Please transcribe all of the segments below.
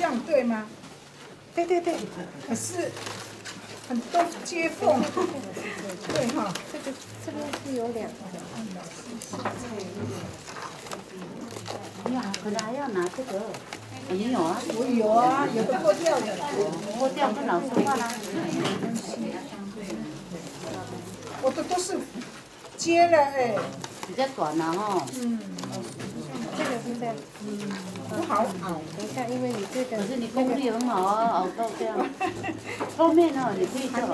这样对吗？对对对，可是很多接缝，对哈。这边是有2个。你好，可能还要拿这个。你有啊？我有啊，有个破掉的。破掉跟老师换啊。我的都是接了哎。比较短了哈。这个是这样。不好熬。等一下，因为你这个。可是你功力很好啊，熬到这样。后面呢，你可以像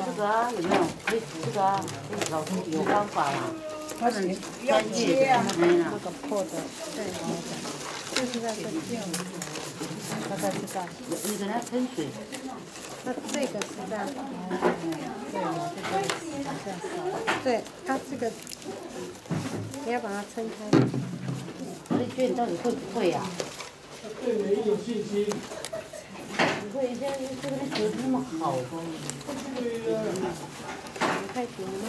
这个啊，有没有？可以这个啊，老师有方法啦。他们专业的，那个破的，对，就是在这里，大概是这样。你给它喷水。那这个是这样，对，它这个你要把它撑开。你觉得你到底会不会呀？对你有信心。不会，现在这个学那么好。对呀。太久了吗？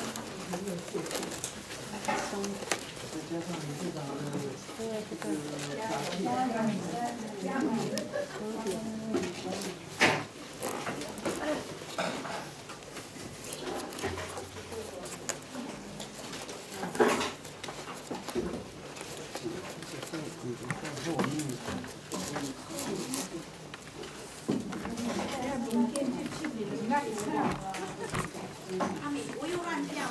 明天去吃你的那一次。我又乱掉了。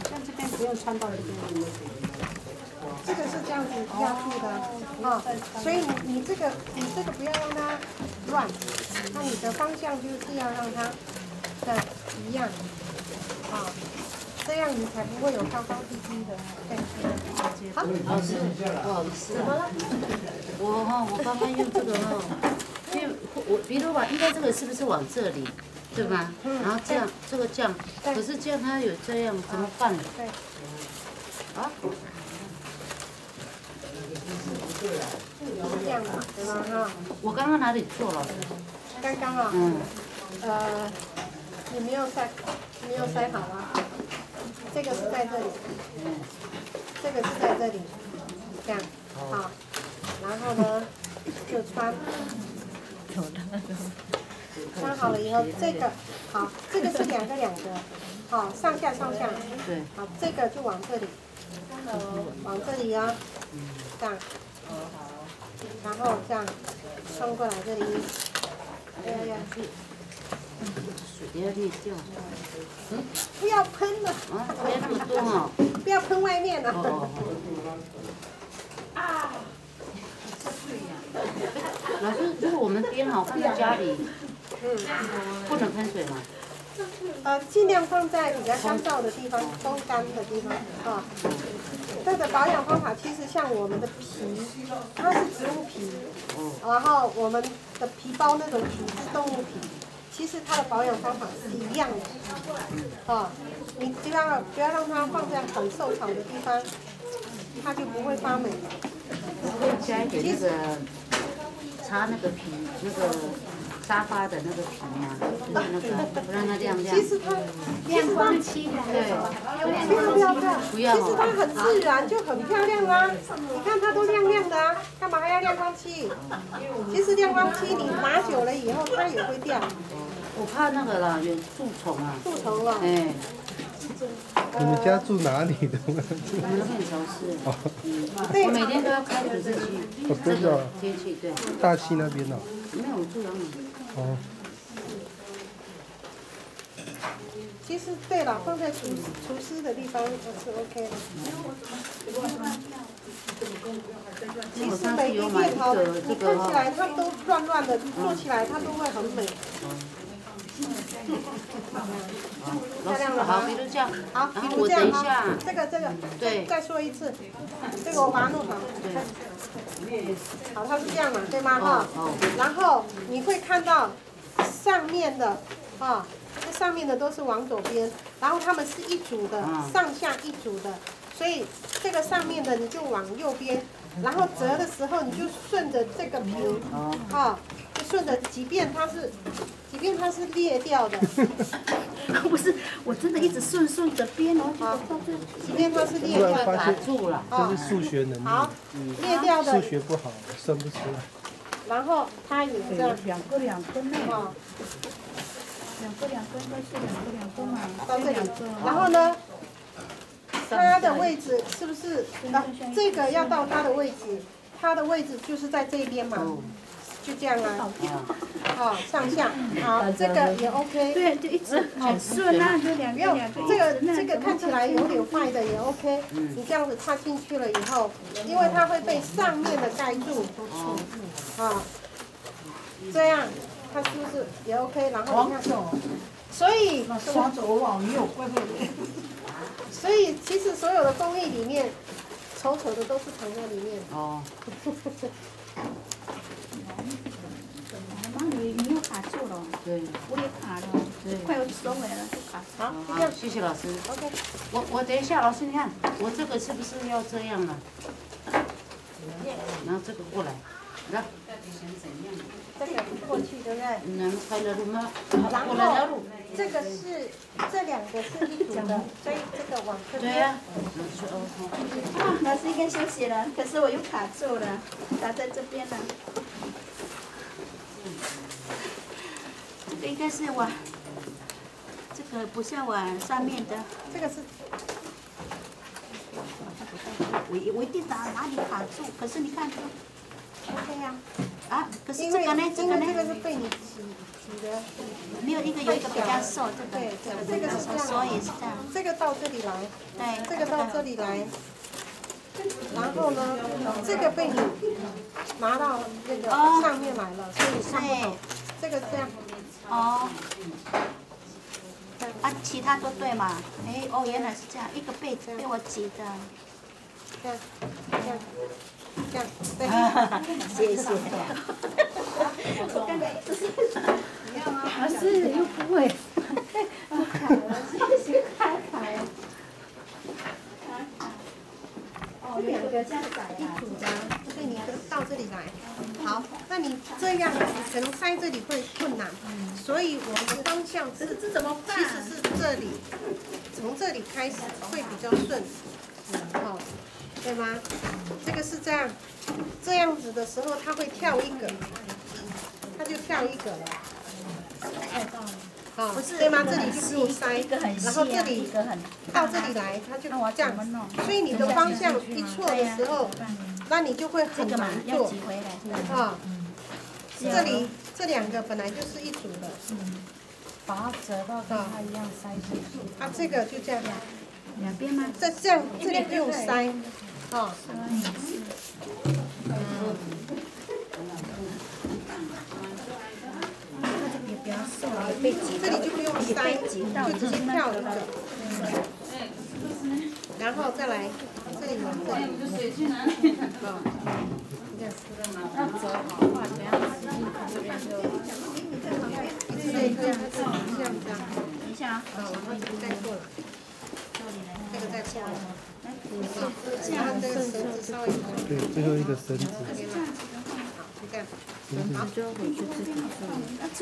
像这边不用穿到这边。这个是这样子压住的啊，所以你这个不要让它乱，那你的方向就是要让它的一样啊，这样你才不会有高高低低的。对，好。老师，不好意思。怎么了？我刚刚用这个因为我比如吧，应该这个是不是往这里，对吧？然后这样，这个这样，可是这样它有这样怎么办？对。啊？这样嘛，对吧？哈。我刚刚哪里错了？刚刚啊。你没有塞好啊。这个是在这里。这个是在这里。这样，好。然后呢，就穿。穿好了以后，这个好，这个是两个，好，上下。对。好，这个就往这里。往这里啊。这样。然后这样穿过来这里，水要裂掉。不要喷了。啊，不要这么多哦。不要喷外面了。啊。老师，如果我们编好放在家里，不能喷水吗？尽量放在比较干燥的地方，风干的地方啊。这个保养方法其实像我们的皮，它是植物皮，然后我们的皮包那种皮是动物皮，其实它的保养方法是一样的。啊，你不要让它放在很受潮的地方，它就不会发霉。可以加一点那个擦那个皮，那个沙发的那个皮呀，就是那个不让它亮。其实它亮光漆的。对。不要。其实它很自然，就很漂亮啊！你看它都亮亮的啊，干嘛还要亮光漆？其实亮光漆你拿久了以后它也会掉。我怕那个啦，有蛀虫啊。蛀虫了。哎。你们家住哪里的？我们很潮湿。我每天都要开除湿机。这个天气对。大溪那边的。没有住阳明。哦。其实对了，放在除湿的地方是 OK 的。其实每个店头，你看起来它都乱乱的，做起来它都会很美。漂亮了好，比如这样。好，比如这样哈。这个。对。再说一次，这个我把它弄好。对。好，它是这样嘛，对吗？哈。然后你会看到上面的，这上面的都是往左边，然后它们是一组的，上下一组的，所以这个上面的你就往右边，然后折的时候你就顺着这个平，就顺的，即便它是裂掉的，不是，我真的一直顺着编，然后就到这。即便它是裂突掉的，然发现住了。这是数学能好力，，裂掉的数，学不好，算不出来。然后它也这样，两个2根呢，啊， 2个2根应该是2个2根嘛，到这里2个，然后呢，它的位置是不是啊？这个要到它的位置，它的位置就是在这边嘛，就这样啊，好，上下，好，这个也 OK。对，就一直很顺啊，就2不用个2个，这个看起来有点坏的也 OK，你这样子插进去了以后，因为它会被上面的盖住，啊，这样它是不是也 OK？然后你看，所以老师往左我往右，怪不得。所以其实所有的工艺里面，丑丑的都是藏在里面。哦。妈，你又卡住了，对。我也卡了，对。快要收尾了，就卡。好，就这好，样谢谢老师。 OK。我等一下，老师你看，我这个是不是要这样了？然后这个过来，来。这个过去对不对？能开了路吗？然过来了后路。这个是这两个是一组的，所以这个往这边。对呀。啊，老师应该休息了，可是我又卡住了，卡在这边了。这个应该是往，这个不是往上面的。这个是我一定哪里卡住，可是你看， OK 呀。啊，可是因为这个呢，这个呢因为这，个是被你挤的。没有有一个比较瘦，这个对这个这个比较瘦，是这样所以是这样。这个到这里来，对，这个到这里来，然后呢，这个被你拿到那个上面来了，所以你看不懂。这个这样，哦。啊，其他都对嘛？哎，哦，原来是这样，一个被我挤的。这样，这样，这样，对。谢谢。我刚才就是，老师又不会。卡了，谢谢卡卡。哦，两个这样改啊。所以你到这里来，好，那你这样可能塞这里会困难，所以我们的方向是，这怎么办？其实是这里，从这里开始会比较顺，哦，对吗？这个是这样，这样子的时候它会跳一个，它就跳一个了，好，对吗？这里就不用塞，然后这里到这里来，它就这样，所以你的方向一错的时候，那你就会很难做，啊，这里这两个本来就是一组的，把它折到跟它一样塞进去。啊，这个就这样，两边吗？这样这里不用塞，啊，这里就不用塞，就直接跳一个，然后再来这里往这里，啊，这样。要折好的话，怎样子这边就。这一个这样这样，等一下啊，我们再过了，这个再过了，然后这个绳子稍微对，最后一个绳子。好，就这样，好。就回去自己做。